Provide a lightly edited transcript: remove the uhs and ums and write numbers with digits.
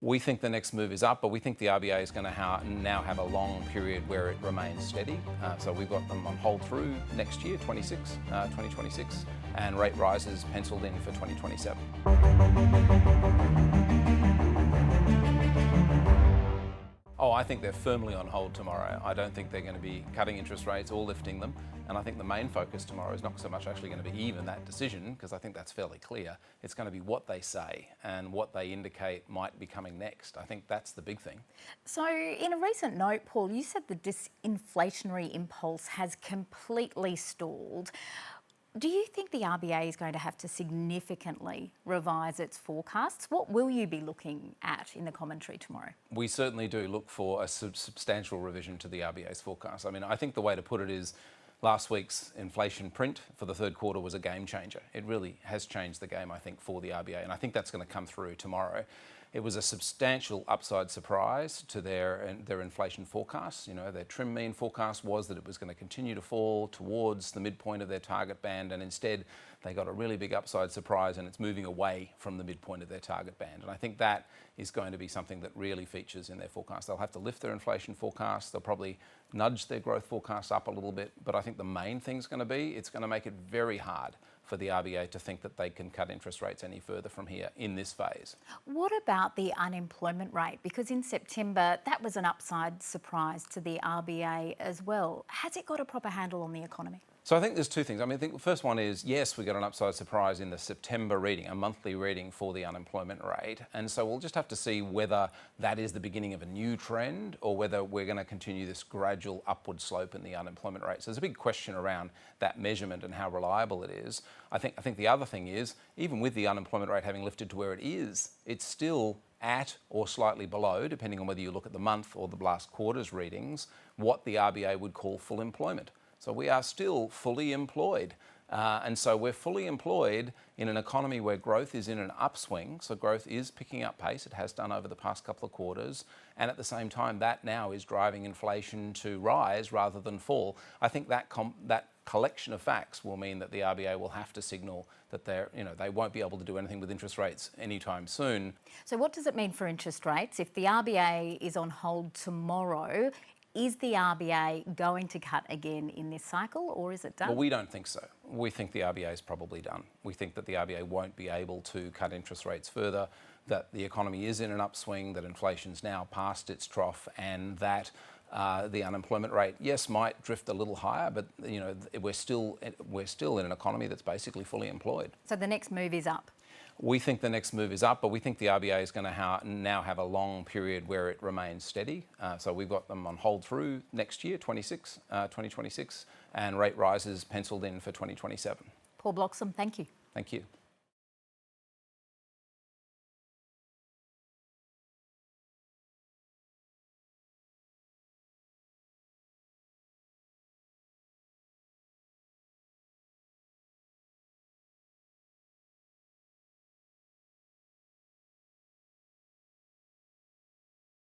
We think the next move is up, but we think the RBA is going to now have a long period where it remains steady. So we've got them on hold through next year, 2026, and rate rises penciled in for 2027. Oh, I think they're firmly on hold tomorrow. I don't think they're going to be cutting interest rates or lifting them. And I think the main focus tomorrow is not so much actually going to be even that decision, because I think that's fairly clear. It's going to be what they say and what they indicate might be coming next. I think that's the big thing. So in a recent note, Paul, you said the disinflationary impulse has completely stalled. Do you think the RBA is going to have to significantly revise its forecasts? What will you be looking at in the commentary tomorrow? We certainly do look for a substantial revision to the RBA's forecast. I mean, I think the way to put it is last week's inflation print for the third quarter was a game changer. It really has changed the game, I think, for the RBA, and I think that's going to come through tomorrow. It was a substantial upside surprise to their inflation forecasts. You know, their trim mean forecast was that it was going to continue to fall towards the midpoint of their target band, and instead they got a really big upside surprise and it's moving away from the midpoint of their target band. And I think that is going to be something that really features in their forecast. They'll have to lift their inflation forecast. They'll probably nudge their growth forecast up a little bit, but I think the main thing's going to be, it's going to make it very hard for the RBA to think that they can cut interest rates any further from here in this phase. What about the unemployment rate? Because in September, that was an upside surprise to the RBA as well. Has it got a proper handle on the economy? So I think there's two things. I mean, I think the first one is, yes, we got an upside surprise in the September reading, a monthly reading for the unemployment rate. And so we'll just have to see whether that is the beginning of a new trend or whether we're going to continue this gradual upward slope in the unemployment rate. So there's a big question around that measurement and how reliable it is. I think the other thing is, even with the unemployment rate having lifted to where it is, it's still at or slightly below, depending on whether you look at the month or the last quarter's readings, what the RBA would call full employment. So we are still fully employed. And so we're fully employed in an economy where growth is in an upswing. So growth is picking up pace. It has done over the past couple of quarters. And at the same time, that now is driving inflation to rise rather than fall. I think that collection of facts will mean that the RBA will have to signal that they won't be able to do anything with interest rates anytime soon. So what does it mean for interest rates? If the RBA is on hold tomorrow, is the RBA going to cut again in this cycle, or is it done? Well, we don't think so. We think the RBA is probably done. We think that the RBA won't be able to cut interest rates further, that the economy is in an upswing, that inflation's now past its trough, and that the unemployment rate, yes, might drift a little higher, but we're still in an economy that's basically fully employed. So the next move is up. We think the next move is up, but we think the RBA is going to now have a long period where it remains steady. So we've got them on hold through next year, 2026, and rate rises penciled in for 2027. Paul Bloxham, thank you. Thank you.